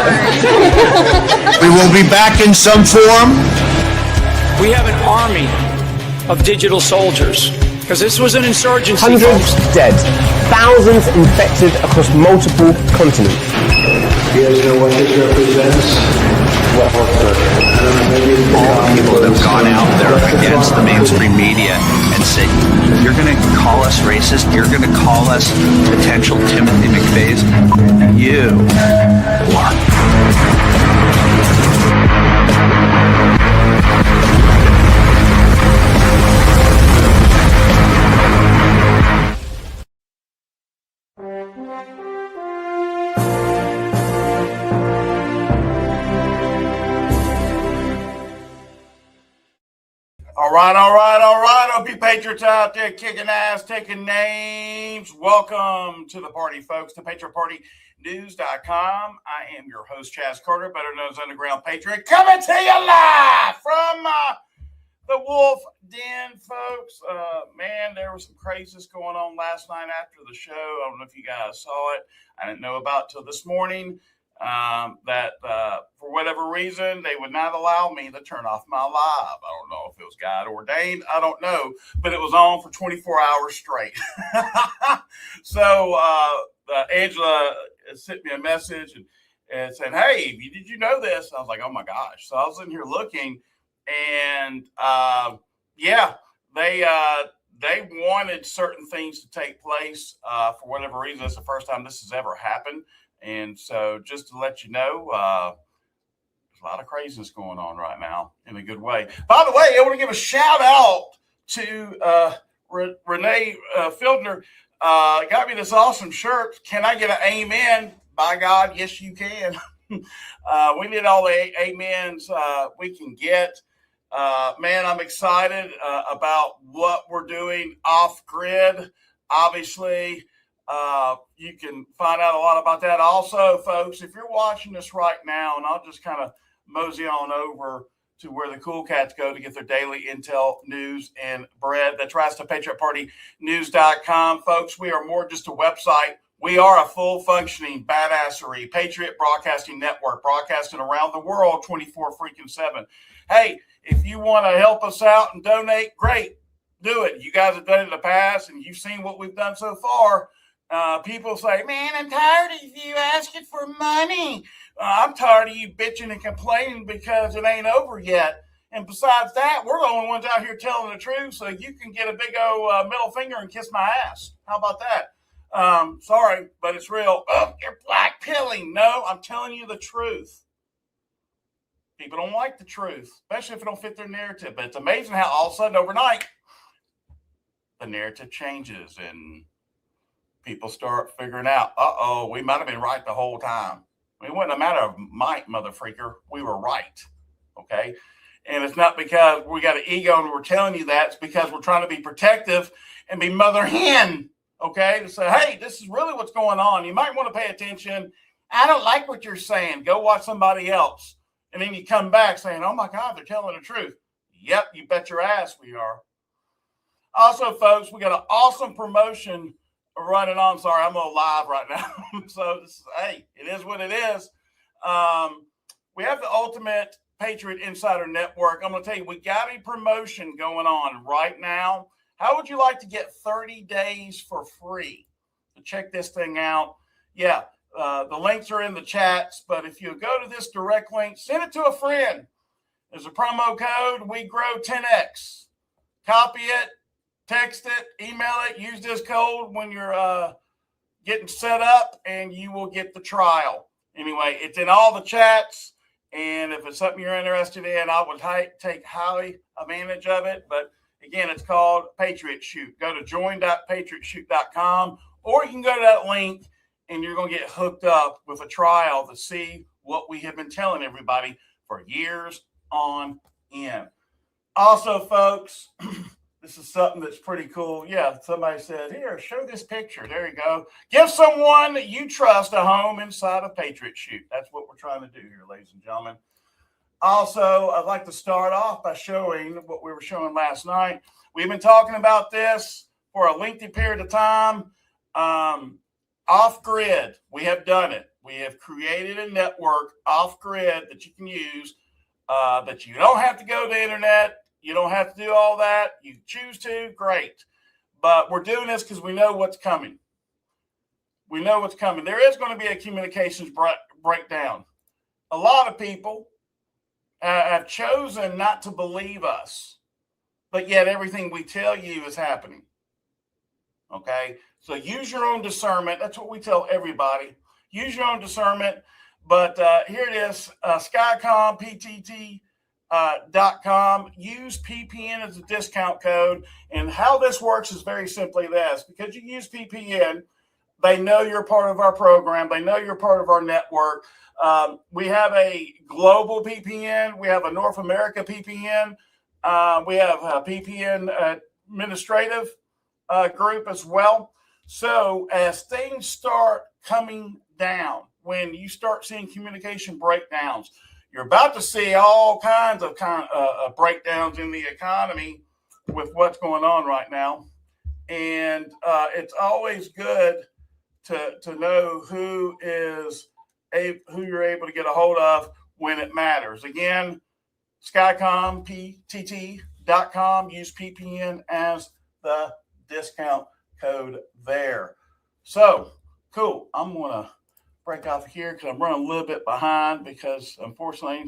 We will be back in some form. We have an army of digital soldiers because this was an insurgency. Hundreds dead, thousands infected across multiple continents. You guys know what this represents? All the people that have gone out there against the mainstream media and said, you're going to call us racist, you're going to call us potential Timothy McVeighs, you are. All right. Hope you patriots out there kicking ass, taking names. Welcome to the party, folks, to PatriotPartyNews.com. I am your host, Chaz Carter, better known as Underground Patriot, coming to you live from the Wolf Den, folks. Man, there was some craziness going on last night after the show. I don't know if you guys saw it. I didn't know about till this morning. That for whatever reason, they would not allow me to turn off my live. I don't know if it was God ordained. I don't know, but it was on for 24 hours straight. So Angela sent me a message and said, hey, did you know this? I was like, oh my gosh. So I was in here looking and they wanted certain things to take place for whatever reason. It's the first time this has ever happened. And so just to let you know, there's a lot of craziness going on right now in a good way. By the way, I want to give a shout out to Renee Fieldner. Got me this awesome shirt. Can I get an amen? By God, yes, you can. We need all the amens we can get. Man, I'm excited about what we're doing off grid. Obviously, you can find out a lot about that. Also, folks, if you're watching this right now, and I'll just kind of mosey on over to where the cool cats go to get their daily intel, news, and bread. That's right, to PatriotPartyNews.com. Folks, we are more just a website. We are a full-functioning badassery Patriot Broadcasting Network, broadcasting around the world 24/7. Hey, if you want to help us out and donate, great. Do it. You guys have done it in the past, and you've seen what we've done so far. People say, man, I'm tired of you asking for money. I'm tired of you bitching and complaining because it ain't over yet. And besides that, we're the only ones out here telling the truth, so you can get a big old middle finger and kiss my ass. How about that? Sorry, but it's real. Oh, you're black pilling. No, I'm telling you the truth. People don't like the truth, especially if it don't fit their narrative. But it's amazing how all of a sudden overnight, the narrative changes and people start figuring out, we might have been right the whole time. It wasn't a matter of might, motherfreaker. We were right. Okay. And it's not because we got an ego and we're telling you that. It's because we're trying to be protective and be mother hen. Okay. To say, hey, this is really what's going on. You might want to pay attention. I don't like what you're saying. Go watch somebody else. And then you come back saying, oh my God, they're telling the truth. Yep. You bet your ass we are. Also, folks, we got an awesome promotion running on. Sorry, I'm on live right now. So, hey, it is what it is. We have the Ultimate Patriot Insider Network. I'm going to tell you, we got a promotion going on right now. How would you like to get 30 days for free? So check this thing out. Yeah, the links are in the chats, but if you go to this direct link, send it to a friend. There's a promo code, We Grow 10X. Copy it. Text it, email it, use this code when you're getting set up, and you will get the trial. Anyway, it's in all the chats, and if it's something you're interested in, I would take highly advantage of it. But again, it's called Patriot Shoot. Go to join.patriotshoot.com, or you can go to that link, and you're going to get hooked up with a trial to see what we have been telling everybody for years on end. Also, folks, this is something that's pretty cool. Yeah, somebody said, here, show this picture. There you go. Give someone that you trust a home inside a Patriot Shoot. That's what we're trying to do here, ladies and gentlemen. Also, I'd like to start off by showing what we were showing last night. We've been talking about this for a lengthy period of time. Off-grid, we have done it. We have created a network off grid that you can use, that you don't have to go to the internet. You don't have to do all that. You choose to, great. But we're doing this because we know what's coming. We know what's coming. There is going to be a communications breakdown. A lot of people have chosen not to believe us, but yet everything we tell you is happening. Okay? So use your own discernment. That's what we tell everybody. Use your own discernment. But here it is, SkyCommPTT.com. Use PPN as a discount code. And how this works is very simply this. Because you use PPN, they know you're part of our program. They know you're part of our network. We have a global PPN. We have a North America PPN. We have a PPN administrative group as well. So as things start coming down, when you start seeing communication breakdowns, you're about to see all kinds of breakdowns in the economy with what's going on right now. And it's always good to know who you're able to get a hold of when it matters. Again, SkyCommPTT.com. Use PPN as the discount code there. So cool. I'm going to break off here because I'm running a little bit behind because unfortunately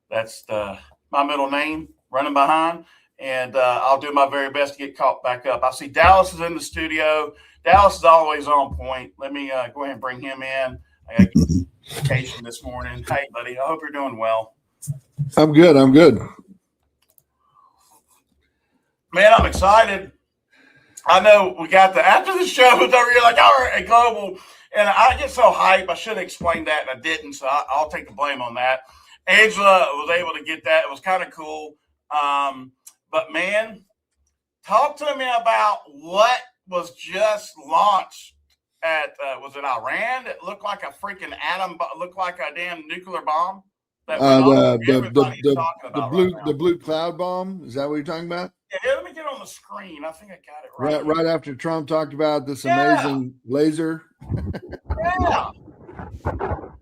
that's my middle name, running behind. And I'll do my very best to get caught back up. I see Dallas is in the studio. Dallas is always on point. Let me go ahead and bring him in. I got a vacation this morning. Hey, buddy. I hope you're doing well. I'm good. Man, I'm excited. I know we got after the show was over, you're like, all right, global. And I get so hyped. I should have explained that, and I didn't. So I'll take the blame on that. Angela was able to get that. It was kind of cool. But man, talk to me about what was just launched at, was it Iran? It looked like a freaking looked like a damn nuclear bomb. The blue cloud bomb. Is that what you're talking about? Yeah, let me get on the screen. I think I got it right. Right after Trump talked about this amazing laser. Yeah. Look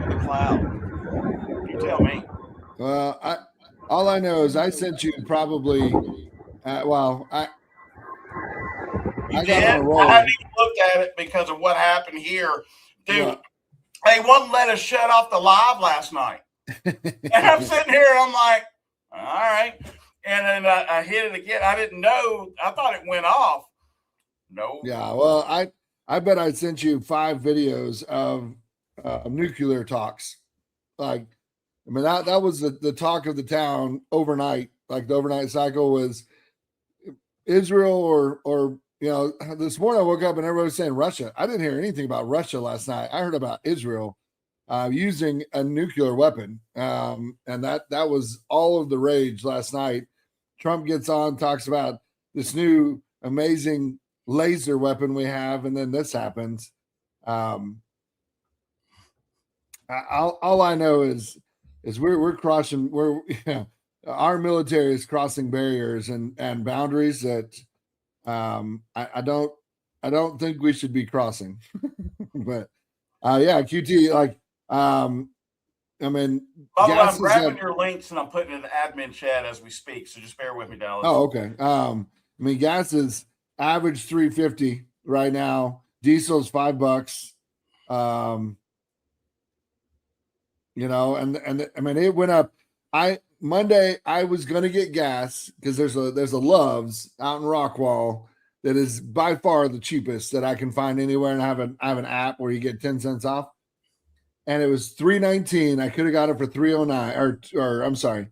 at the cloud. You tell me. All I know is I sent you probably. I got on a roll. I haven't even looked at it because of what happened here, dude. Yeah. They wouldn't let us shut off the live last night, and I'm sitting here and I'm like, all right. And then I hit it again. I didn't know. I thought it went off. No. Yeah. Well, I bet I sent you 5 videos of nuclear talks. Like, I mean, that was the talk of the town overnight. Like the overnight cycle was Israel or this morning I woke up and everybody was saying Russia. I didn't hear anything about Russia last night. I heard about Israel using a nuclear weapon. And that was all of the rage last night. Trump gets on, talks about this new amazing laser weapon we have, and then this happens. All I know is we're crossing. Our military is crossing barriers and boundaries that I don't think we should be crossing. But QT, I mean, by the way, I'm grabbing your links and I'm putting it in the admin chat as we speak. So just bear with me, Dallas. Oh, okay. I mean, gas is average $3.50 right now. Diesel is $5. And I mean, it went up. Monday I was going to get gas because there's a Love's out in Rockwall that is by far the cheapest that I can find anywhere, and I have an app where you get 10 cents off. And it was $3.19. I could have got it for $3.09 or I'm sorry,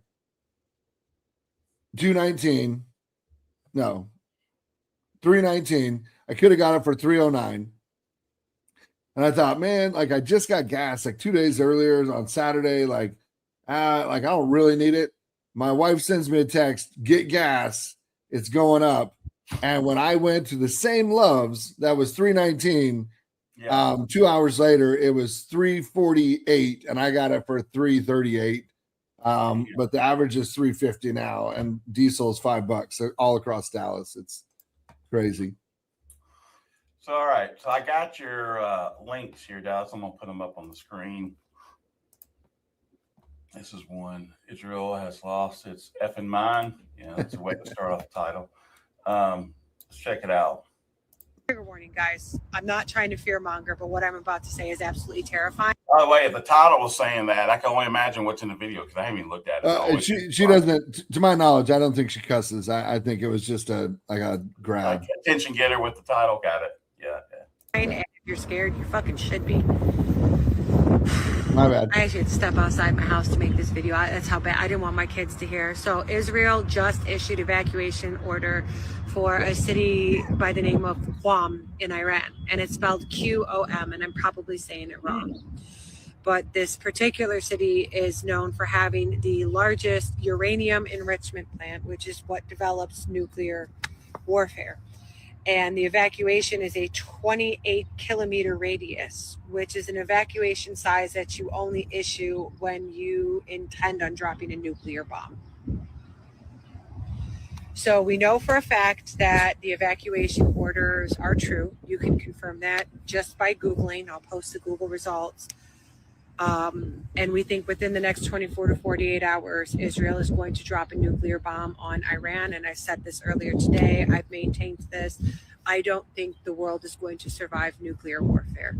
$2.19. No, $3.19. I could have got it for $3.09. And I thought, man, like I just got gas like 2 days earlier on Saturday. Like I don't really need it. My wife sends me a text, get gas. It's going up. And when I went to the same Love's that was $3.19, 2 hours later, it was $3.48 and I got it for $3.38. But the average is $3.50 now and diesel is $5 all across Dallas. Crazy. So, all right. So I got your links here, Dallas. I'm going to put them up on the screen. This is one. Israel has lost its effing mind. Yeah, that's a way to start off the title. Let's check it out. Trigger warning, guys. I'm not trying to fearmonger, but what I'm about to say is absolutely terrifying. By the way, if the title was saying that, I can only imagine what's in the video because I haven't even looked at it. She doesn't, to my knowledge, I don't think she cusses. I think it was just a grab. Like attention getter with the title. Got it. Yeah. And if you're scared, you fucking should be. My bad. I actually had to step outside my house to make this video. That's how bad. I didn't want my kids to hear. So Israel just issued evacuation order for a city by the name of Qom in Iran, and it's spelled Qom, and I'm probably saying it wrong. But this particular city is known for having the largest uranium enrichment plant, which is what develops nuclear warfare. And the evacuation is a 28-kilometer radius, which is an evacuation size that you only issue when you intend on dropping a nuclear bomb. So we know for a fact that the evacuation orders are true. You can confirm that just by Googling. I'll post the Google results. And we think within the next 24 to 48 hours, Israel is going to drop a nuclear bomb on Iran. And I said this earlier today. I've maintained this. I don't think the world is going to survive nuclear warfare.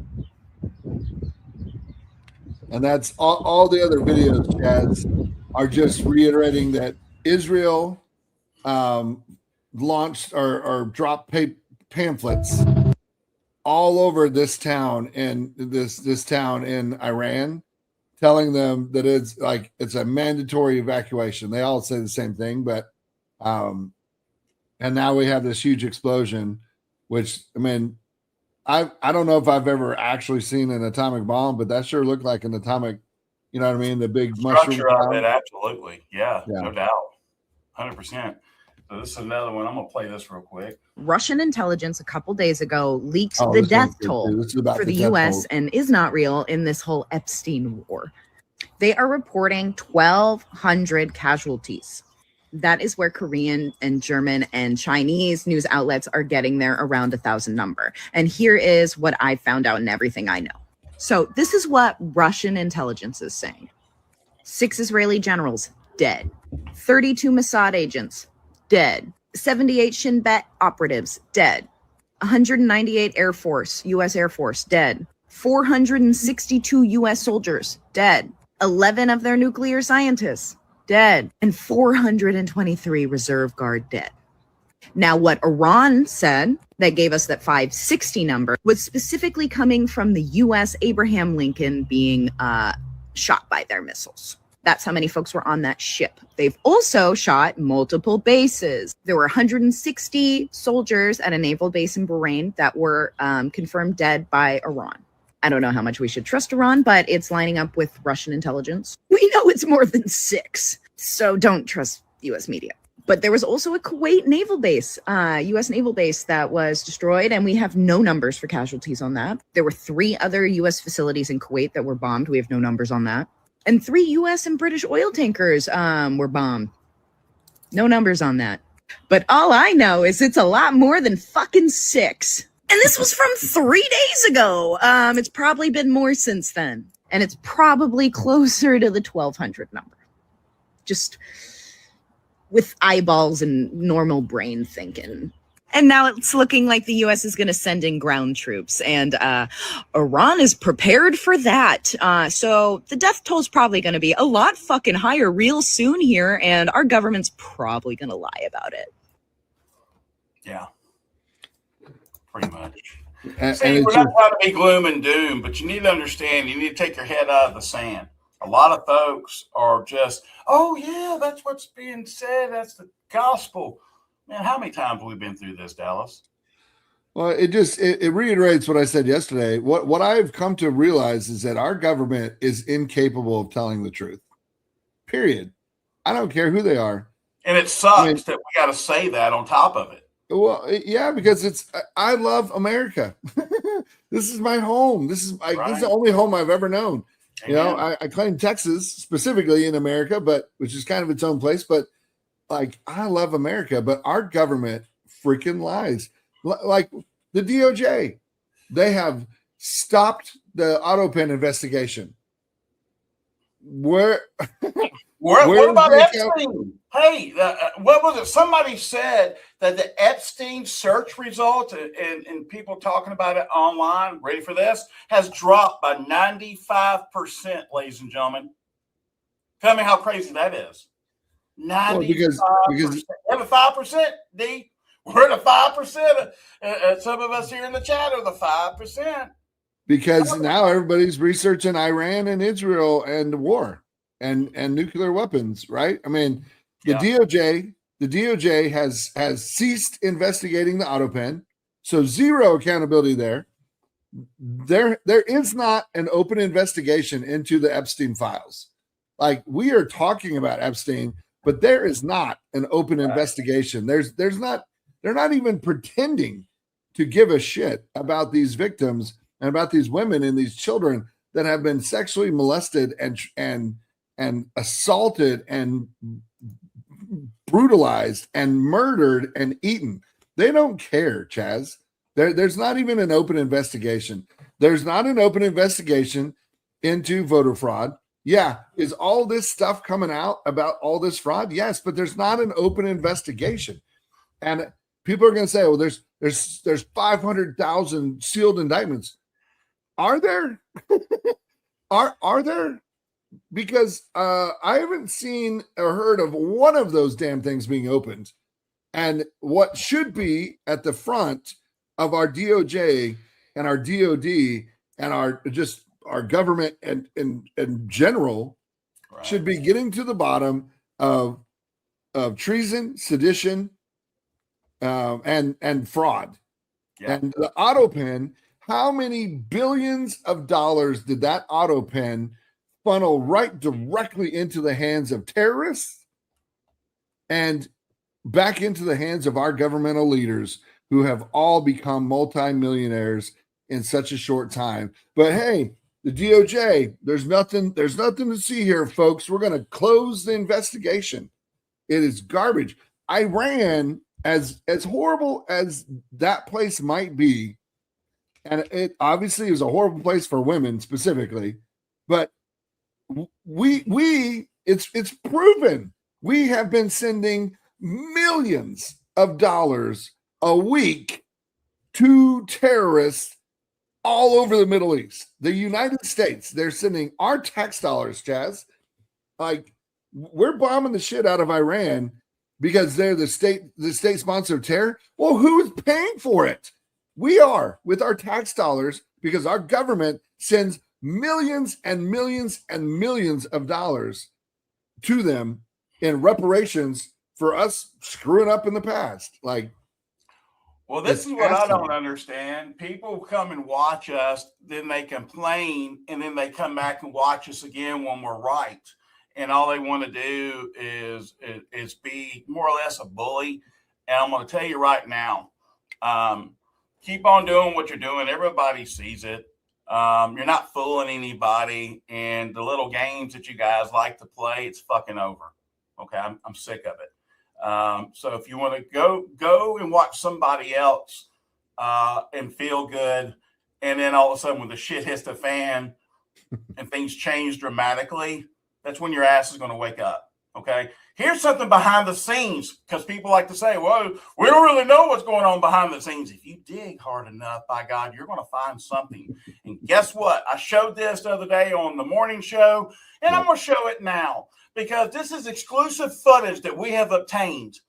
And that's all the other videos, Chaz, are just reiterating that Israel launched or dropped pamphlets all over this town and this town in Iran, telling them that it's a mandatory evacuation. They all say the same thing, but and now we have this huge explosion, which I mean, I don't know if I've ever actually seen an atomic bomb, but that sure looked like an atomic. You know what I mean? The big mushroom. Structure of it, absolutely, yeah, no doubt, 100%. So this is another one. I'm going to play this real quick. Russian intelligence a couple days ago leaked the death toll for the U.S. and is not real in this whole Epstein war. They are reporting 1,200 casualties. That is where Korean and German and Chinese news outlets are getting their around 1,000 number. And here is what I found out in everything I know. So this is what Russian intelligence is saying. 6 Israeli generals dead. 32 Mossad agents dead. 78 Shin Bet operatives dead. 198 U.S. Air Force dead. 462 U.S. soldiers dead. 11 of their nuclear scientists dead. And 423 reserve guard dead. Now, what Iran said that gave us that 560 number was specifically coming from the U.S. Abraham Lincoln being shot by their missiles. That's how many folks were on that ship. They've also shot multiple bases. There were 160 soldiers at a naval base in Bahrain that were confirmed dead by Iran. I don't know how much we should trust Iran, but it's lining up with Russian intelligence. We know it's more than 6, so don't trust U.S. media. But there was also a Kuwait naval base, U.S. naval base that was destroyed, and we have no numbers for casualties on that. There were 3 other U.S. facilities in Kuwait that were bombed. We have no numbers on that. And 3 U.S. and British oil tankers were bombed. No numbers on that. But all I know is it's a lot more than fucking 6. And this was from 3 days ago. It's probably been more since then. And it's probably closer to the 1,200 number. Just with eyeballs and normal brain thinking. And now it's looking like the U.S. is going to send in ground troops. And Iran is prepared for that. So the death toll is probably going to be a lot fucking higher real soon here. And our government's probably going to lie about it. Yeah. Pretty much. And we're not trying to be gloom and doom, but you need to understand, you need to take your head out of the sand. A lot of folks are just, oh, yeah, that's what's being said. That's the gospel. Man, how many times have we been through this, Dallas? Well, it reiterates what I said yesterday. What I've come to realize is that our government is incapable of telling the truth. Period. I don't care who they are. And it sucks that we got to say that on top of it. Well, yeah, because I love America. This is my home. This is the only home I've ever known. Amen. You know, I claim Texas specifically in America, but which is kind of its own place. But like, I love America, but our government freaking lies. Like the DOJ, they have stopped the AutoPen investigation. What about Epstein? Hey, what was it? Somebody said that the Epstein search results and people talking about it online, ready for this, has dropped by 95%, ladies and gentlemen. Tell me how crazy that is. 95%. Because 5%, D. We're the 5%. Some of us here in the chat are the 5%. Because now everybody's researching Iran and Israel and war and nuclear weapons, right? I mean, the DOJ has ceased investigating the AutoPen, so zero accountability there. There is not an open investigation into the Epstein files. Like, we are talking about Epstein, but there is not an open investigation. They're not even pretending to give a shit about these victims and about these women and these children that have been sexually molested and assaulted and brutalized and murdered and eaten. They don't care, Chaz. There's not even an open investigation. There's not an open investigation into voter fraud. Yeah, is all this stuff coming out about all this fraud? Yes, but there's not an open investigation. And people are going to say, well, there's 500,000 sealed indictments. Are there? Are there? Because I haven't seen or heard of one of those damn things being opened. And what should be at the front of our DOJ and our DOD and our government and in general should be getting to the bottom of treason, sedition, and fraud. Yeah. And the AutoPen, how many billions of dollars did that AutoPen funnel right directly into the hands of terrorists and back into the hands of our governmental leaders who have all become multimillionaires in such a short time? But hey, the DOJ, there's nothing to see here, folks. We're going to close the investigation. It is garbage. Iran, as horrible as that place might be, and it obviously is a horrible place for women specifically, but it's proven we have been sending millions of dollars a week to terrorists all over the Middle East. The United States, they're sending our tax dollars, Chaz. Like, we're bombing the shit out of Iran because they're the state sponsor of terror. Well, who is paying for it? We are, with our tax dollars, because our government sends millions and millions and millions of dollars to them in reparations for us screwing up in the past. Like, well, this is what I don't understand. People come and watch us, then they complain, and then they come back and watch us again when we're right. And all they want to do is be more or less a bully. And I'm going to tell you right now, keep on doing what you're doing. Everybody sees it. You're not fooling anybody. And the little games that you guys like to play, it's fucking over. Okay, I'm sick of it. So if you want to go and watch somebody else and feel good, and then all of a sudden when the shit hits the fan and things change dramatically, that's when your ass is going to wake up. Okay, here's something behind the scenes, because people like to say, well, we don't really know what's going on behind the scenes. If you dig hard enough, by God, you're going to find something. And guess what? I showed this the other day on the morning show, and I'm going to show it now, because this is exclusive footage that we have obtained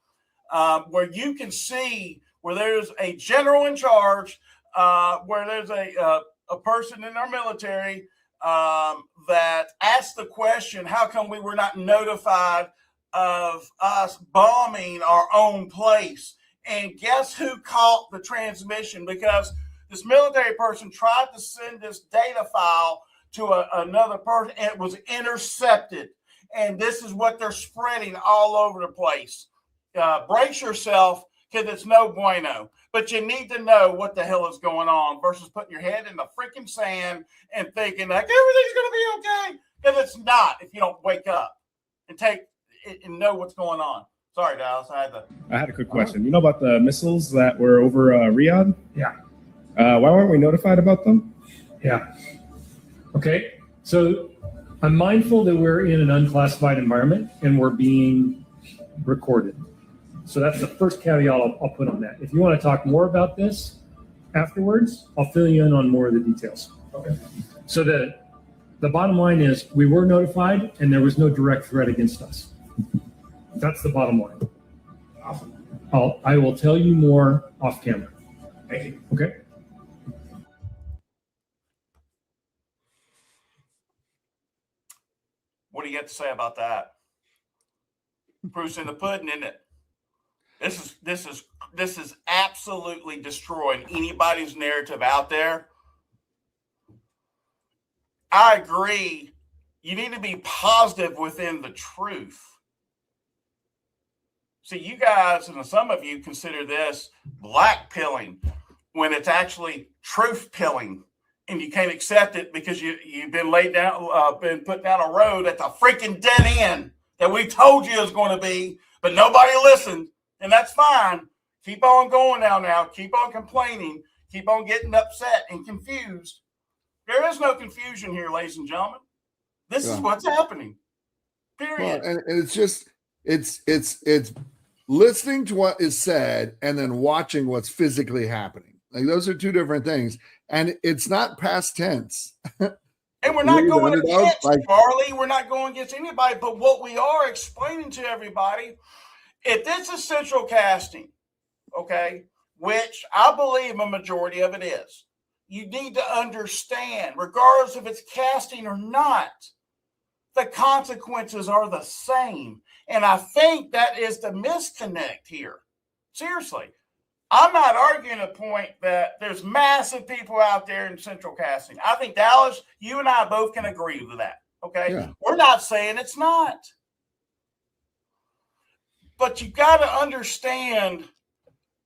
where you can see where there's a general in charge, where there's a person in our military that asked the question, how come we were not notified of us bombing our own place? And guess who caught the transmission? Because this military person tried to send this data file to another person, and it was intercepted. And this is what they're spreading all over the place. Brace yourself, because it's no bueno. But you need to know what the hell is going on versus putting your head in the freaking sand and thinking like everything's going to be okay. Because it's not if you don't wake up and take it and know what's going on. Sorry, Dallas. I had a quick question. You know about the missiles that were over Riyadh? Yeah. Why weren't we notified about them? Yeah. Okay. So I'm mindful that we're in an unclassified environment and we're being recorded. So that's the first caveat I'll put on that. If you want to talk more about this afterwards, I'll fill you in on more of the details. Okay. So the bottom line is we were notified and there was no direct threat against us. That's the bottom line. Awesome. I will tell you more off camera. Thank you. Okay. What do you have to say about that? Proof's in the pudding, isn't it? This is absolutely destroying anybody's narrative out there. I agree. You need to be positive within the truth. See, you guys and some of you consider this black pilling when it's actually truth pilling, and you can't accept it because you've been been put down a road at the freaking dead end that we told you is going to be, but nobody listened, and that's fine. Keep on going now. Keep on complaining. Keep on getting upset and confused. There is no confusion here, ladies and gentlemen. This is what's happening. Period. Well, and it's just it's listening to what is said and then watching what's physically happening. Like those are two different things, and it's not past tense. And we're not going against Charlie. We're not going against anybody. But what we are explaining to everybody, if this is central casting, okay, which I believe a majority of it is, you need to understand, regardless if it's casting or not, the consequences are the same. And I think that is the misconnect here. Seriously. I'm not arguing a point that there's massive people out there in central casting. I think, Dallas, you and I both can agree with that. Okay. Yeah. We're not saying it's not. But you got to understand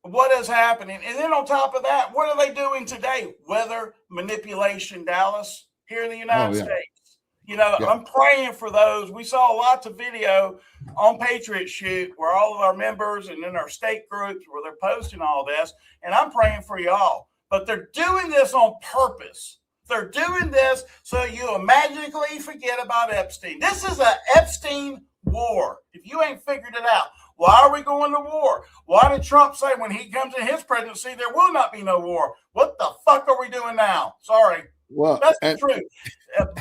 what is happening. And then on top of that, what are they doing today? Weather manipulation, Dallas, here in the United States. You know, I'm praying for those. We saw lots of video on Patriot Shoot where all of our members and in our state groups where they're posting all this. And I'm praying for y'all. But they're doing this on purpose. They're doing this so you magically forget about Epstein. This is an Epstein war. If you ain't figured it out, why are we going to war? Why did Trump say when he comes in his presidency, there will not be no war? What the fuck are we doing now? Sorry. Well, that's the truth.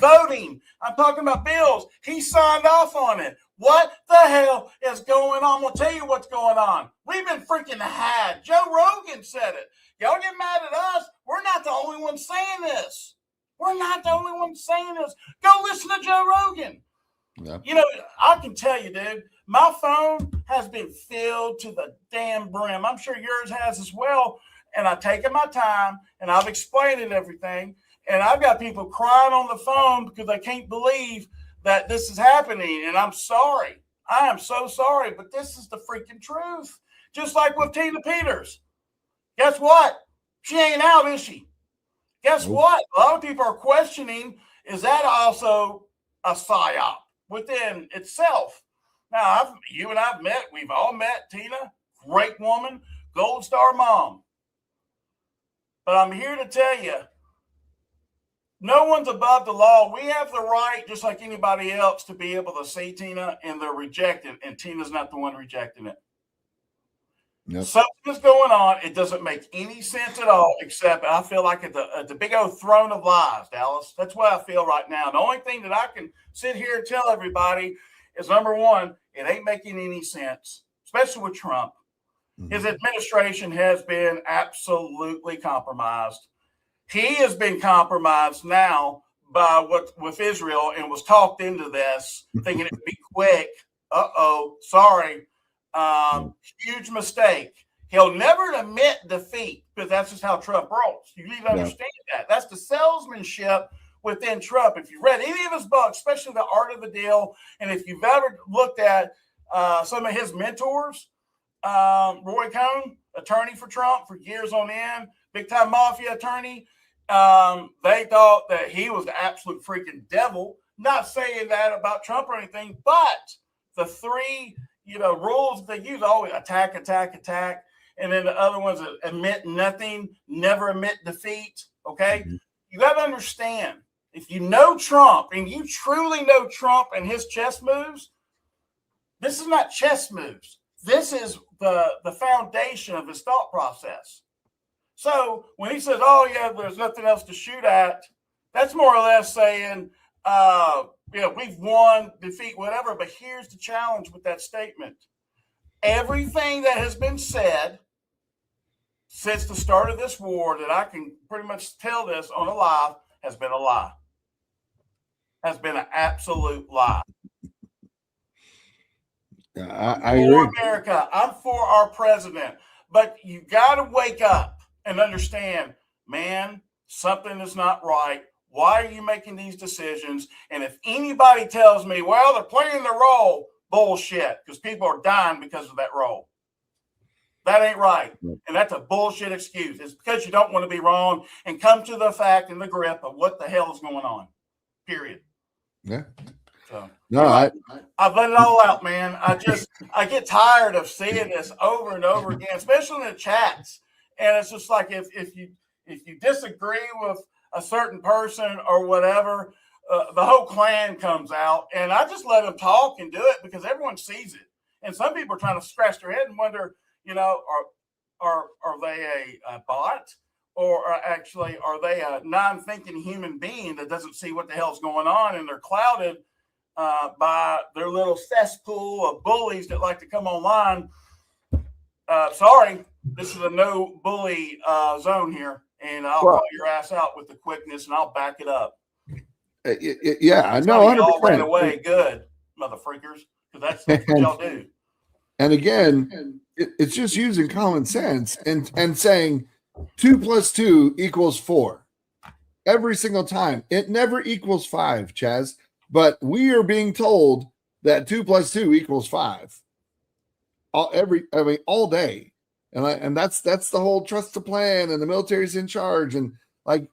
Voting. I'm talking about bills. He signed off on it. What the hell is going on? We'll tell you what's going on. We've been freaking had. Joe Rogan said it. Y'all get mad at us. We're not the only ones saying this. We're not the only ones saying this. Go listen to Joe Rogan. Yeah. You know, I can tell you, dude, my phone has been filled to the damn brim. I'm sure yours has as well. And I've taken my time and I've explained it everything. And I've got people crying on the phone because they can't believe that this is happening. And I'm sorry. I am so sorry. But this is the freaking truth. Just like with Tina Peters. Guess what? She ain't out, is she? Guess what? A lot of people are questioning, is that also a psyop within itself? Now, you and I've met. We've all met Tina. Great woman. Gold star mom. But I'm here to tell you, no one's above the law. We have the right, just like anybody else, to be able to see Tina, and they're rejected, and Tina's not the one rejecting it. Yep. Something's going on. It doesn't make any sense at all, except I feel like at the big old throne of lies, Dallas. That's what I feel right now. The only thing that I can sit here and tell everybody is, number one, it ain't making any sense, especially with Trump. Mm-hmm. His administration has been absolutely compromised. He has been compromised now by with Israel and was talked into this, thinking it would be quick. Sorry. Huge mistake. He'll never admit defeat because that's just how Trump rolls. You need to understand that. That's the salesmanship within Trump. If you read any of his books, especially The Art of the Deal, and if you've ever looked at some of his mentors, Roy Cohn, attorney for Trump for years on end, big-time mafia attorney, they thought that he was the absolute freaking devil. Not saying that about Trump or anything, but the three rules they use always attack, attack, attack. And then the other ones that admit nothing, never admit defeat. Okay. Mm-hmm. You got to understand, if you know Trump and you truly know Trump and his chess moves, this is not chess moves. This is the foundation of his thought process. So when he says, oh, yeah, there's nothing else to shoot at, that's more or less saying, we've won, defeat, whatever. But here's the challenge with that statement. Everything that has been said since the start of this war that I can pretty much tell this on a live has been a lie. Has been an absolute lie. I for agree. America. I'm for our president. But you got to wake up and understand, man, something is not right. Why are you making these decisions? And if anybody tells me, well, they're playing the role, bullshit, because people are dying because of that role. That ain't right. And that's a bullshit excuse. It's because you don't want to be wrong and come to the fact and the grip of what the hell is going on. Period. Yeah. So, no, I've let it all out, man. I get tired of seeing this over and over again, especially in the chats. And it's just like if you disagree with a certain person or whatever, the whole clan comes out, and I just let them talk and do it because everyone sees it. And some people are trying to scratch their head and wonder, are they a bot, or actually are they a non-thinking human being that doesn't see what the hell's going on, and they're clouded by their little cesspool of bullies that like to come online. Sorry, this is a no bully zone here, and I'll call your ass out with the quickness, and I'll back it up. Yeah, I know. 100%. Y'all ran away, good motherfuckers, because that's what y'all do. And again, it's just using common sense and saying 2 + 2 = 4 every single time. It never equals 5, Chaz. But we are being told that 2 + 2 = 5 all day, and that's the whole trust the plan, and the military's in charge, and like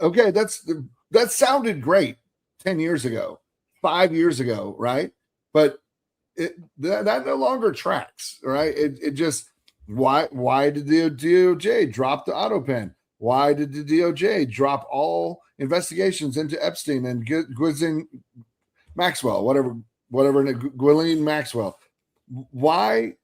okay, that sounded great 10 years ago, 5 years ago, right? But that no longer tracks, right? It just why did the DOJ drop the auto pen? Why did the DOJ drop all investigations into Epstein and Ghislaine Maxwell, whatever, Ghislaine Maxwell? Why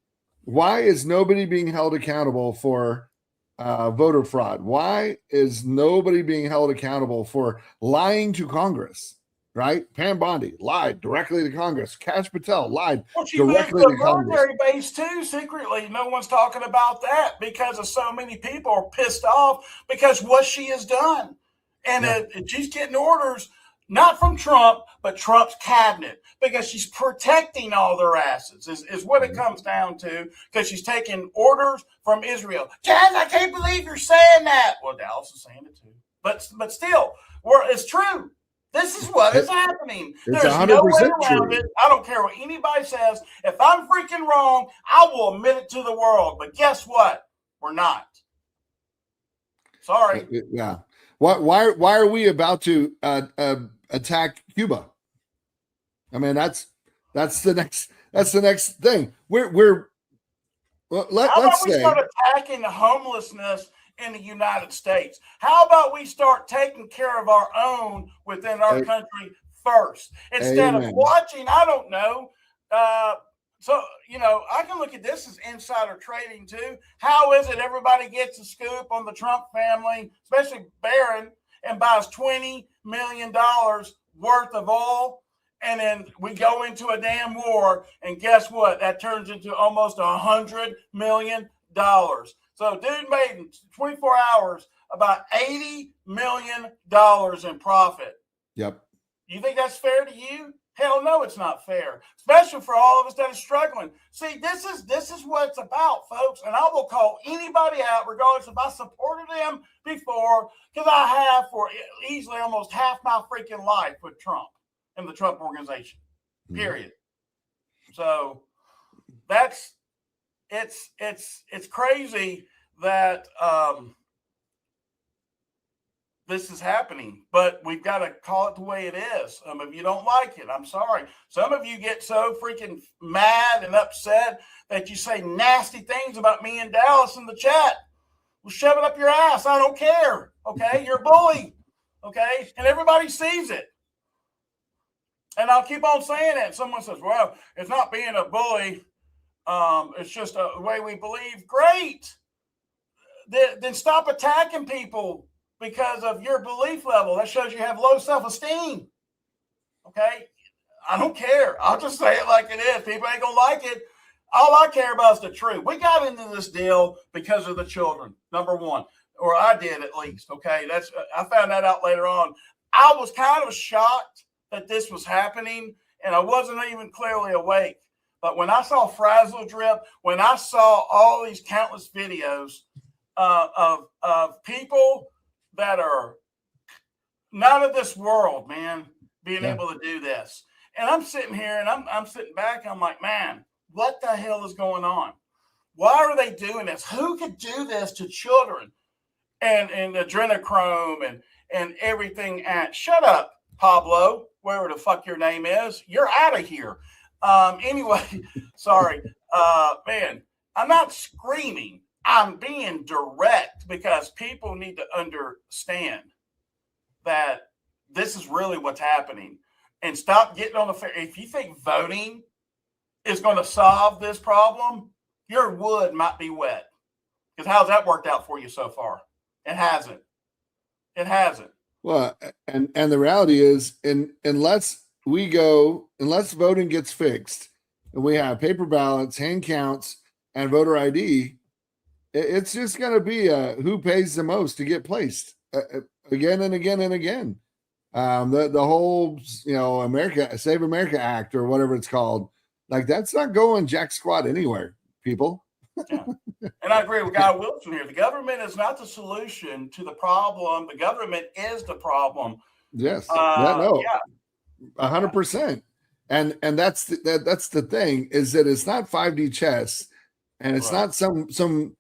is nobody being held accountable for voter fraud? Why is nobody being held accountable for lying to Congress? Right? Pam Bondi lied directly to Congress. Kash Patel lied directly to Congress. Military base too, secretly. No one's talking about that because of so many people are pissed off because what she has done. And she's getting orders not from Trump, but Trump's cabinet, because she's protecting all their asses is what it comes down to, because she's taking orders from Israel. Chaz, I can't believe you're saying that. Well, Dallas is saying it too. But still, it's true. This is what is happening. It's There's 100% no way around true. it. I don't care what anybody says. If I'm freaking wrong, I will admit it to the world. But guess what? We're not. Sorry. Yeah. Why are we about to attack Cuba? I mean, that's the next thing. Let's say start attacking the homelessness in the United States. How about we start taking care of our own within our country first, instead of watching, I don't know. So, I can look at this as insider trading too. How is it everybody gets a scoop on the Trump family, especially Barron, and buys $20 million worth of oil? And then we go into a damn war, and guess what? That turns into almost $100 million. So dude made in 24 hours about $80 million in profit. Yep. You think that's fair to you? Hell no, it's not fair, especially for all of us that are struggling. See, this is what it's about, folks. And I will call anybody out, regardless if I supported them before, because I have for easily almost half my freaking life with Trump and the Trump organization, period. So it's crazy that this is happening, but we've got to call it the way it is. Some of you don't like it. I'm sorry. Some of you get so freaking mad and upset that you say nasty things about me and Dallas in the chat. Well, shove it up your ass. I don't care. Okay. You're a bully. Okay. And everybody sees it. And I'll keep on saying it. Someone says, well, it's not being a bully. It's just a way we believe. Great. Then stop attacking people because of your belief level. That shows you have low self-esteem. Okay? I don't care. I'll just say it like it is. People ain't going to like it. All I care about is the truth. We got into this deal because of the children, number one. Or I did at least. Okay? I found that out later on. I was kind of shocked that this was happening, and I wasn't even clearly awake. But when I saw Frazzle Drip, when I saw all these countless videos of people that are not of this world, man, being able to do this. And I'm sitting here and I'm sitting back and I'm like, man, what the hell is going on? Why are they doing this? Who could do this to children? And adrenochrome and everything. Shut up, Pablo, wherever the fuck your name is. You're out of here. Anyway, sorry. Man, I'm not screaming. I'm being direct because people need to understand that this is really what's happening. And stop getting on the fair. If you think voting is going to solve this problem, your wood might be wet. Because how's that worked out for you so far? It hasn't. It hasn't. Well, and the reality is, unless voting gets fixed and we have paper ballots, hand counts, and voter ID, it's just going to be who pays the most to get placed again and again and again. The whole, Save America Act or whatever it's called, like that's not going jack squat anywhere, people. Yeah. And I agree with Guy Wilson here. The government is not the solution to the problem. The government is the problem. Yes. 100%. And that's the thing is that it's not 5D chess, and it's not some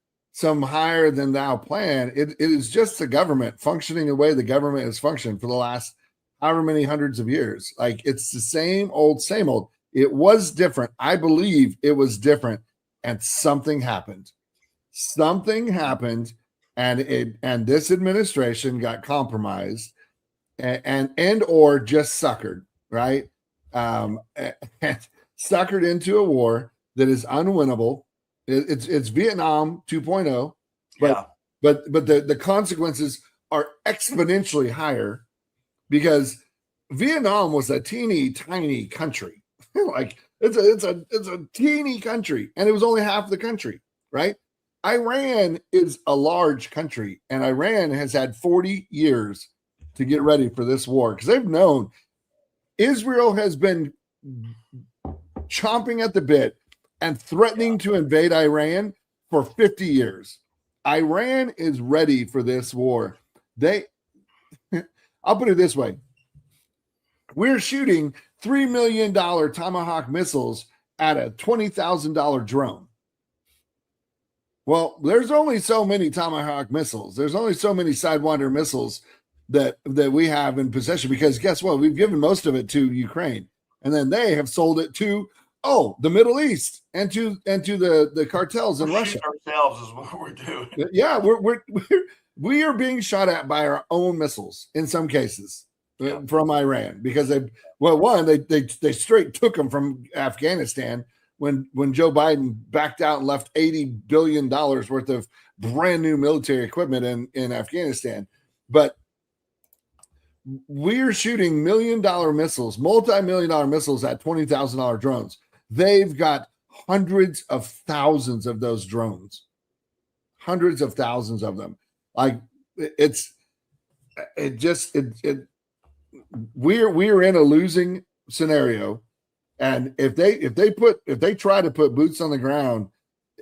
higher than thou plan. It is just the government functioning the way the government has functioned for the last however many hundreds of years. Like it's the same old. It was different. I believe it was different, and something happened. And this administration got compromised and or just suckered, right? And suckered into a war that is unwinnable. It's Vietnam 2.0, but the consequences are exponentially higher because Vietnam was a teeny tiny country. Like it's a teeny country, and it was only half the country, right? Iran is a large country, and Iran has had 40 years to get ready for this war because they've known Israel has been chomping at the bit and threatening to invade Iran for 50 years. Iran is ready for this war. I'll put it this way. We're shooting $3 million Tomahawk missiles at a $20,000 drone. Well, there's only so many Tomahawk missiles. There's only so many Sidewinder missiles that we have in possession because guess what? We've given most of it to Ukraine, and then they have sold it to the Middle East and to the cartels in Russia. Ourselves is what we're doing. Yeah, we are being shot at by our own missiles in some cases from Iran because they straight took them from Afghanistan when Joe Biden backed out and left $80 billion worth of brand new military equipment in Afghanistan. But we're shooting multi-million-dollar missiles at $20,000 drones. They've got hundreds of thousands of those drones, hundreds of thousands of them. Like we're in a losing scenario. And if they try to put boots on the ground,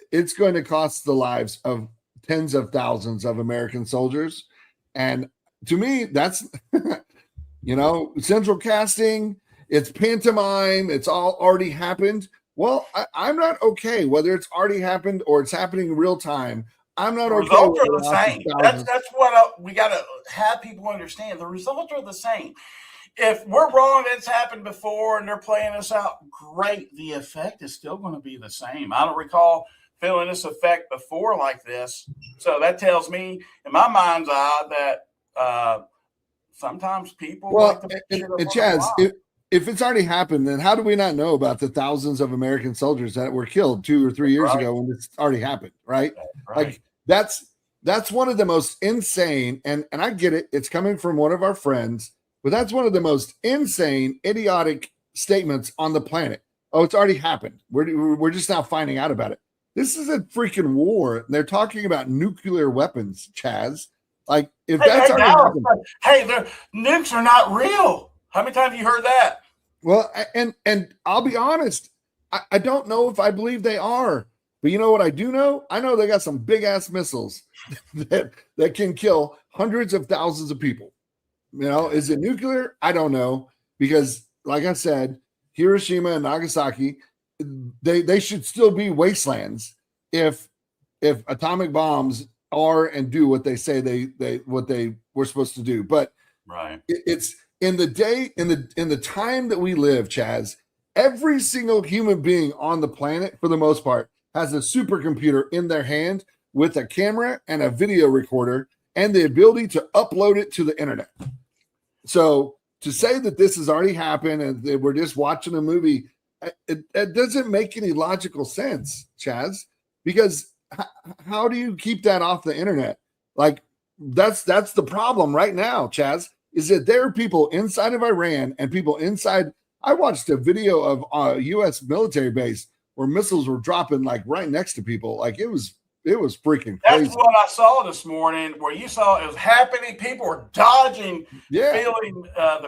it's going to cost the lives of tens of thousands of American soldiers. And to me, that's, central casting, it's pantomime, it's all already happened. Well, I'm not okay whether it's already happened or it's happening in real time. I'm not The okay. results with are the same. That's what we got to have people understand. The results are the same. If we're wrong, it's happened before, and they're playing us out. Great. The effect is still going to be the same. I don't recall feeling this effect before like this. So that tells me, in my mind's eye, that sometimes people. Well, and Chaz, if it's already happened, then how do we not know about the thousands of American soldiers that were killed 2 or 3 years ago when it's already happened, right? Like that's one of the most insane, and I get it, it's coming from one of our friends, but that's one of the most insane, idiotic statements on the planet. Oh, it's already happened. We're just now finding out about it. This is a freaking war. They're talking about nuclear weapons, Chaz. Like, if that's already happened. Hey, the nukes are not real. How many times have you heard that? Well, and I'll be honest, I don't know if I believe they are, but you know what I do know? I know they got some big ass missiles that can kill hundreds of thousands of people. You know, is it nuclear? I don't know, because like I said, Hiroshima and Nagasaki, they should still be wastelands if atomic bombs are and do what they say they were supposed to do. But it's in the time that we live, Chaz, every single human being on the planet, for the most part, has a supercomputer in their hand with a camera and a video recorder and the ability to upload it to the internet. So to say that this has already happened and that we're just watching a movie, it doesn't make any logical sense, Chaz, because how do you keep that off the internet? Like, that's the problem right now, Chaz, is that there are people inside of Iran and people inside. I watched a video of a U.S. military base where missiles were dropping like right next to people. Like, it was freaking crazy. That's what I saw this morning, where you saw it was happening. People were dodging, feeling 100%.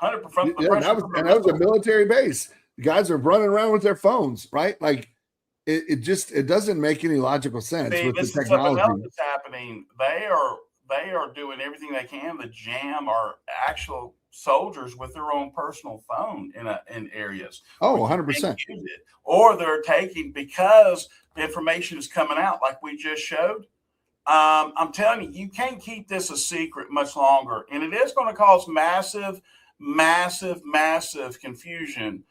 That was a military base. The guys are running around with their phones, right? Like, it doesn't make any logical sense with the technology. Something else that's happening. They are doing everything they can to jam our actual soldiers with their own personal phone in areas. Oh, 100%. Or they're taking, because the information is coming out like we just showed. I'm telling you, you can't keep this a secret much longer. And it is going to cause massive, massive, massive confusion.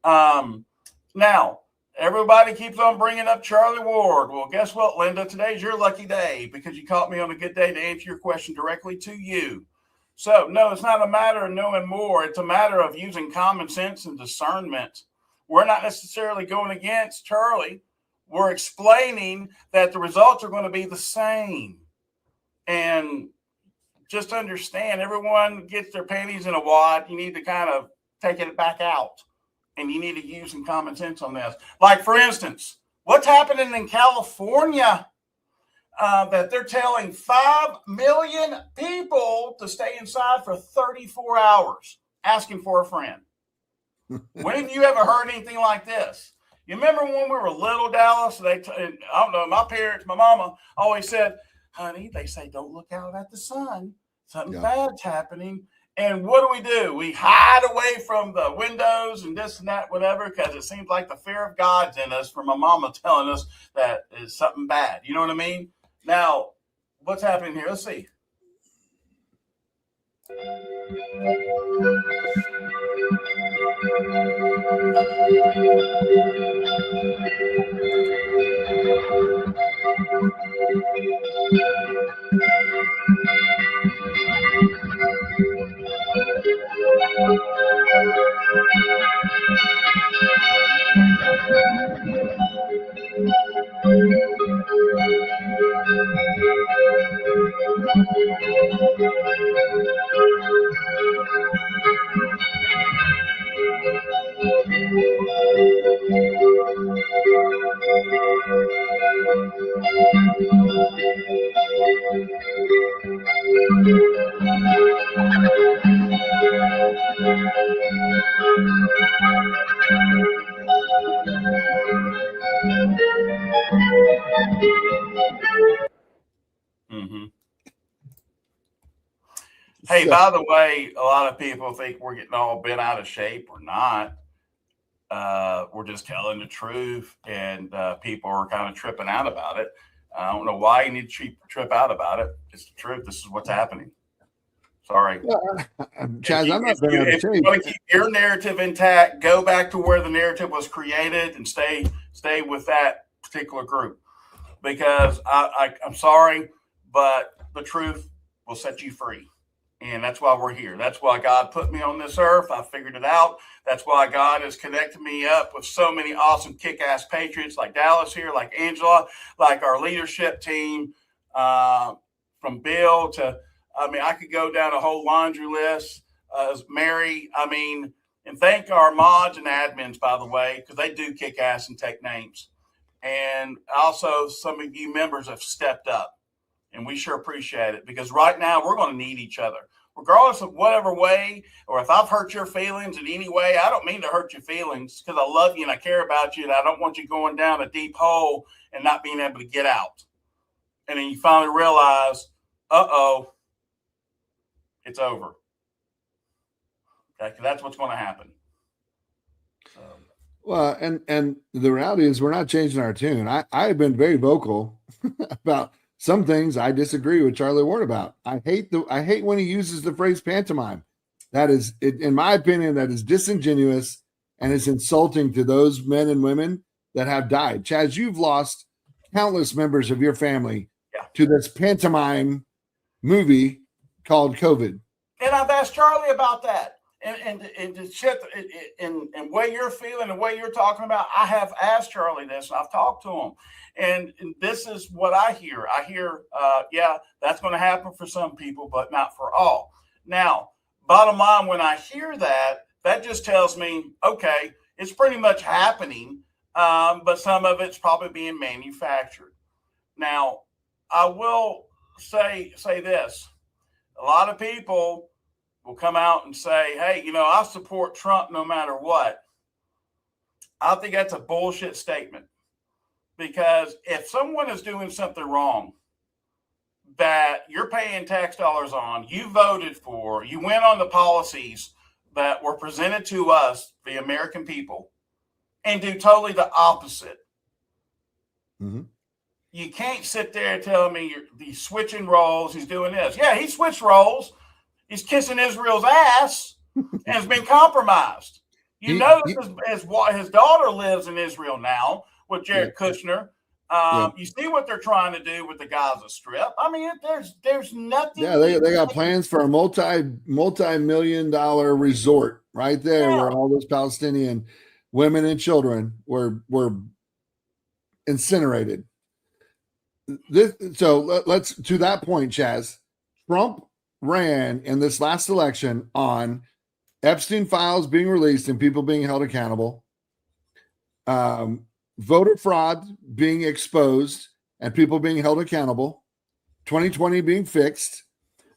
Now, everybody keeps on bringing up Charlie Ward. Well, guess what, Linda? Today's your lucky day, because you caught me on a good day to answer your question directly to you. So, no, it's not a matter of knowing more. It's a matter of using common sense and discernment. We're not necessarily going against Charlie. We're explaining that the results are going to be the same. And just understand, everyone gets their panties in a wad. You need to kind of take it back out. And you need to use some common sense on this. Like, for instance, what's happening in California, that they're telling 5 million people to stay inside for 34 hours, asking for a friend. When have you ever heard anything like this? You remember when we were little, Dallas? I don't know, my parents, my mama always said, honey, they say don't look out at the sun. Something bad's happening. And what do? We hide away from the windows and this and that, whatever, because it seems like the fear of God's in us from my mama telling us that is something bad. You know what I mean? Now, what's happening here? Let's see. Hey, by the way, a lot of people think we're getting all bent out of shape. We're not. We're just telling the truth, and people are kind of tripping out about it. I don't know why you need to trip out about it. It's the truth. This is what's happening. Sorry. Chaz, I'm not going if you want to keep your narrative intact, go back to where the narrative was created and stay with that particular group. Because I'm sorry, but the truth will set you free. And that's why we're here. That's why God put me on this earth. I figured it out. That's why God has connected me up with so many awesome kick-ass patriots like Dallas here, like Angela, like our leadership team, from Bill to, I could go down a whole laundry list. Mary, and thank our mods and admins, by the way, because they do kick ass and take names. And also some of you members have stepped up, and we sure appreciate it, because right now we're going to need each other. Regardless of whatever way, or if I've hurt your feelings in any way, I don't mean to hurt your feelings, because I love you and I care about you, and I don't want you going down a deep hole and not being able to get out. And then you finally realize, it's over. Okay, 'cause that's what's going to happen. Well, and the reality is we're not changing our tune. I have been very vocal about some things I disagree with Charlie Ward about. I hate when he uses the phrase pantomime. That is, in my opinion, that is disingenuous and is insulting to those men and women that have died. Chaz, you've lost countless members of your family to this pantomime movie called COVID. And I've asked Charlie about that. And the shit and way you're feeling and way you're talking about, I have asked Charlie this, and I've talked to him. And this is what I hear. I hear, that's going to happen for some people, but not for all. Now, bottom line, when I hear that, that just tells me, okay, it's pretty much happening, but some of it's probably being manufactured. Now, I will say this. A lot of people will come out and say, hey, I support Trump no matter what. I think that's a bullshit statement, because if someone is doing something wrong that you're paying tax dollars on, you voted for, you went on the policies that were presented to us, the American people, and do totally the opposite. Mm-hmm. You can't sit there and tell me he's switching roles, he's doing this. Yeah, he switched roles. He's kissing Israel's ass and has been compromised. His daughter lives in Israel now with Jared Kushner. You see what they're trying to do with the Gaza Strip. There's nothing. Yeah, they got plans for a multi-million-dollar resort right there where all those Palestinian women and children were incinerated. Let's to that point, Chaz. Trump ran in this last election on Epstein files being released and people being held accountable, voter fraud being exposed and people being held accountable, 2020 being fixed,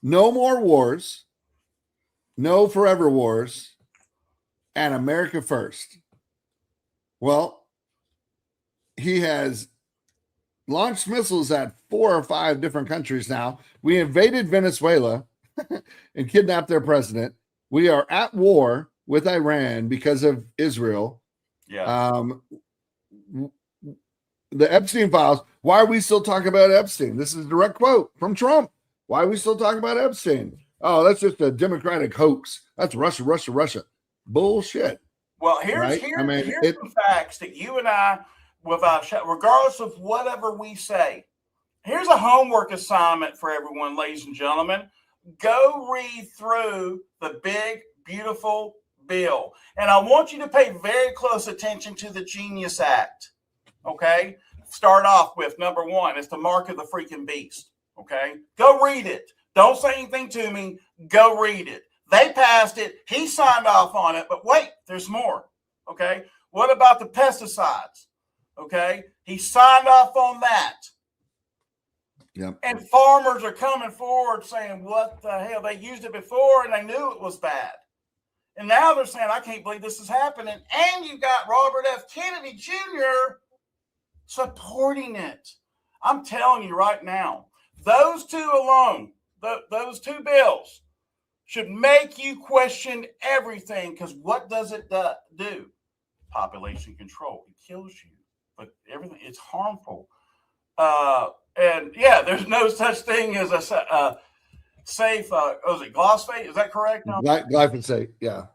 no more wars, no forever wars, and America first. Well, he has launched missiles at 4 or 5 different countries now. We invaded Venezuela and kidnapped their president. We are at war with Iran because of Israel. Yeah. The Epstein files. Why are we still talking about Epstein? This is a direct quote from Trump. Why are we still talking about Epstein? Oh, that's just a Democratic hoax. That's Russia. Bullshit. Well, here's some facts that you and I, regardless of whatever we say, here's a homework assignment for everyone, ladies and gentlemen. Go read through the big, beautiful bill. And I want you to pay very close attention to the Genius Act. Okay? Start off with number 1. It's the mark of the freaking beast. Okay? Go read it. Don't say anything to me. Go read it. They passed it. He signed off on it. But wait, there's more. Okay? What about the pesticides? Okay? He signed off on that. Yep. And farmers are coming forward saying, what the hell? They used it before and they knew it was bad. And now they're saying, I can't believe this is happening. And you've got Robert F. Kennedy Jr. supporting it. I'm telling you right now, those two alone, those two bills should make you question everything, because what does it do? Population control. It kills you. But everything, it's harmful. And yeah, there's no such thing as a safe. Was it glyphosate? Is that correct? No? Glyphosate. Yeah.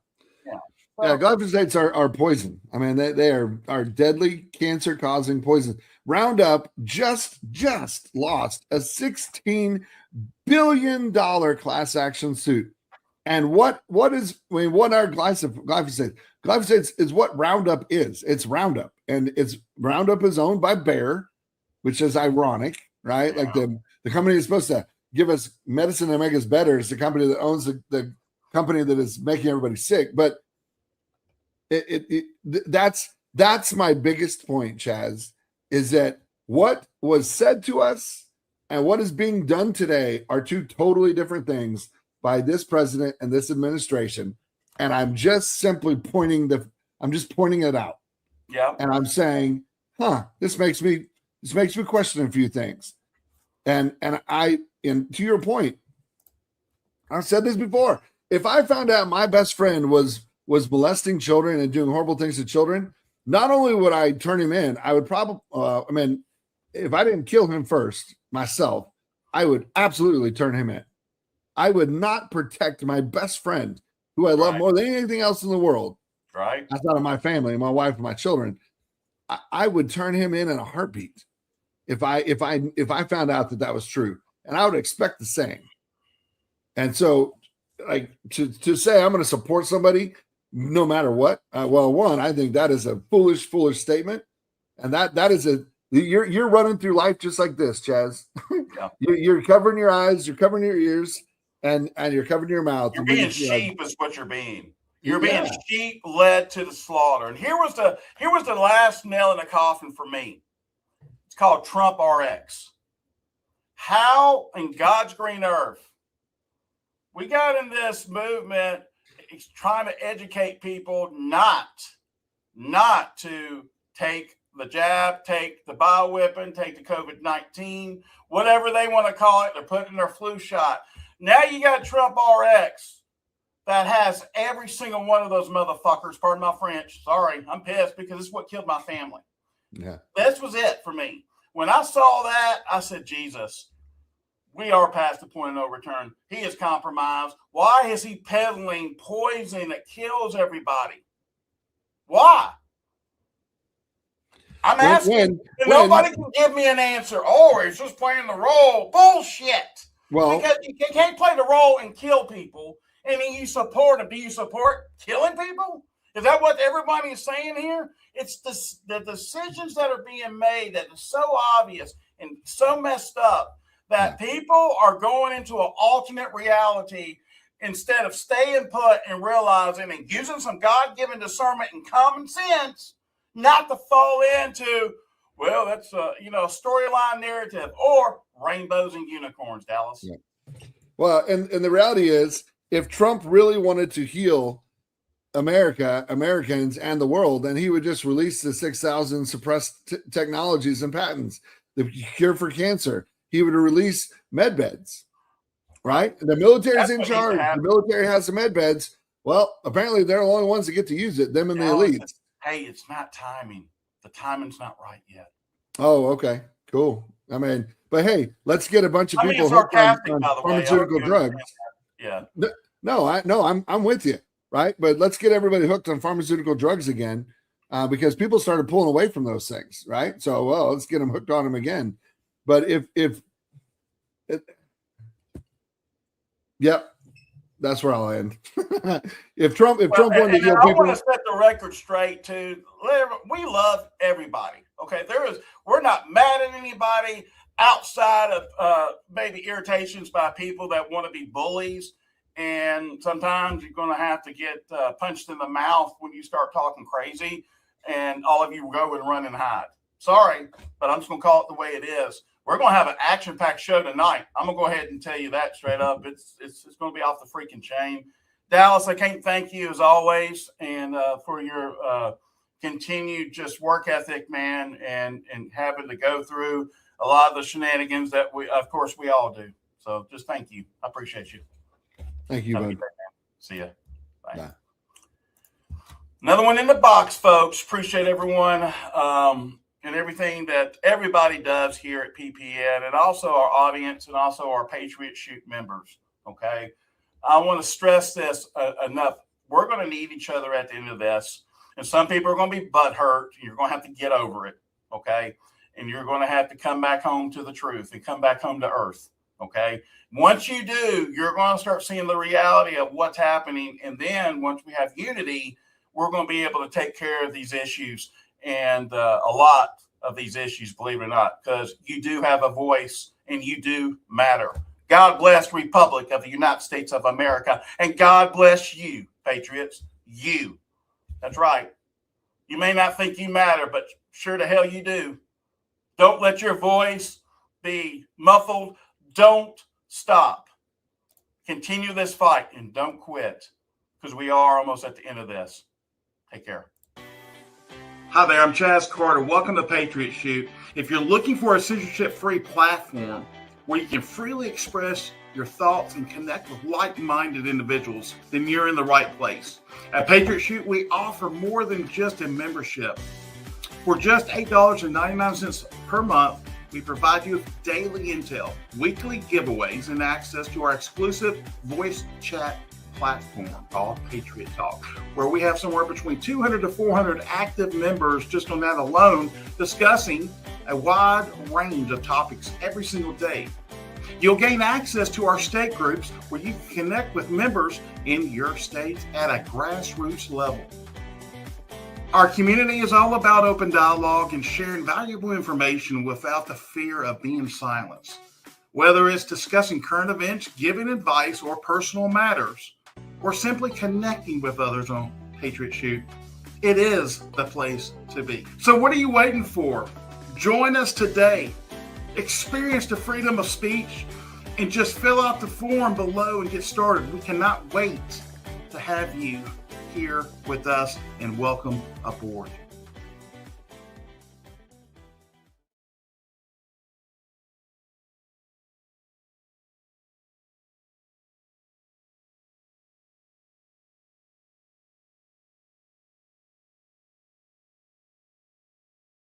Yeah, glyphosates are poison. I mean, they are deadly, cancer-causing poison. Roundup just lost a $16 billion class action suit. And what are glyphosates? Glyphosates is what Roundup is. It's Roundup, and Roundup is owned by Bayer, which is ironic, right? Like the company is supposed to give us medicine and make us better is the company that owns the company that is making everybody sick. But that's my biggest point, Chaz, is that what was said to us and what is being done today are two totally different things by this president and this administration. And I'm just simply pointing it out. Yeah. And I'm saying, this makes me question a few things. And to your point, I've said this before. If I found out my best friend was molesting children and doing horrible things to children, not only would I turn him in, I would probably, if I didn't kill him first myself, I would absolutely turn him in. I would not protect my best friend, who I love more than anything else in the world. Right. Outside of my family, my wife, and my children. I would turn him in a heartbeat if I found out that was true, and I would expect the same. And so, like to say I'm going to support somebody no matter what. One, I think that is a foolish statement, and that is you're running through life just like this, Chaz. Yeah. You're covering your eyes, you're covering your ears, and you're covering your mouth. You're being sheep, is what you're being. You're being sheep led to the slaughter. And here was the last nail in the coffin for me. It's called Trump RX. How in God's green earth we got in this movement trying to educate people not to take the jab, take the bioweapon, take the COVID-19, whatever they want to call it. They're putting their flu shot. Now you got Trump RX that has every single one of those motherfuckers. Pardon my French. Sorry, I'm pissed because it's what killed my family. Yeah, this was it for me. When I saw that, I said, Jesus, we are past the point of no return. He is compromised. Why is he peddling poison that kills everybody? Why? I'm asking. Nobody can give me an answer. Oh, he's just playing the role. Bullshit. Well, because you can't play the role and kill people. And then you support him. Do you support killing people? Is that what everybody is saying here? It's the decisions that are being made that is so obvious and so messed up that people are going into an alternate reality instead of staying put and realizing and using some God-given discernment and common sense not to fall into, well, that's a storyline narrative or rainbows and unicorns, Dallas. Yeah. Well, and the reality is, if Trump really wanted to heal Americans, and the world, then he would just release the 6,000 suppressed technologies and patents, the cure for cancer. He would release med beds, right? The military's in charge. The military has the med beds. Well, apparently they're the only ones that get to use it, them and the elites. Hey, it's not timing. The timing's not right yet. Oh, okay. Cool. I mean, but hey, let's get a bunch of people hooked on pharmaceutical drugs. Yeah. No, I'm with you, right? But let's get everybody hooked on pharmaceutical drugs again, because people started pulling away from those things, right? So, let's get them hooked on them again. But that's where I'll end. if Trump wanted to heal people, I want to set the record straight too. We love everybody. Okay, we're not mad at anybody outside of maybe irritations by people that want to be bullies. And sometimes you're going to have to get punched in the mouth when you start talking crazy, and all of you go and run and hide. Sorry, but I'm just going to call it the way it is. We're going to have an action-packed show tonight. I'm going to go ahead and tell you that straight up. It's going to be off the freaking chain. Dallas, I can't thank you as always, and for your continued just work ethic, man, and having to go through a lot of the shenanigans that we all do. So just thank you. I appreciate you. Thank you, bud. See ya. Bye. Yeah. Another one in the box, folks. Appreciate everyone and everything that everybody does here at PPN, and also our audience and also our Patriot Shoot members. Okay. I want to stress this enough. We're going to need each other at the end of this. And some people are going to be butthurt. You're going to have to get over it. Okay. And you're going to have to come back home to the truth and come back home to earth. Okay. Once you do, you're going to start seeing the reality of what's happening. And then once we have unity, we're going to be able to take care of these issues and a lot of these issues, believe it or not, because you do have a voice and you do matter. God bless the Republic of the United States of America. And God bless you, patriots. You. That's right. You may not think you matter, but sure to hell you do. Don't let your voice be muffled. Don't stop. Continue this fight and don't quit, because we are almost at the end of this. Take care. Hi there, I'm Chaz Carter. Welcome to Patriot Shoot. If you're looking for a censorship-free platform where you can freely express your thoughts and connect with like-minded individuals, then you're in the right place. At Patriot Shoot, we offer more than just a membership. For just $8.99 per month, we provide you with daily intel, weekly giveaways, and access to our exclusive voice chat platform called Patriot Talk, where we have somewhere between 200 to 400 active members just on that alone, discussing a wide range of topics every single day. You'll gain access to our state groups where you can connect with members in your state at a grassroots level. Our community is all about open dialogue and sharing valuable information without the fear of being silenced. Whether it's discussing current events, giving advice, or personal matters, or simply connecting with others on Patriot Shoot, it is the place to be. So what are you waiting for? Join us today. Experience the freedom of speech and just fill out the form below and get started. We cannot wait to have you here with us, and welcome aboard.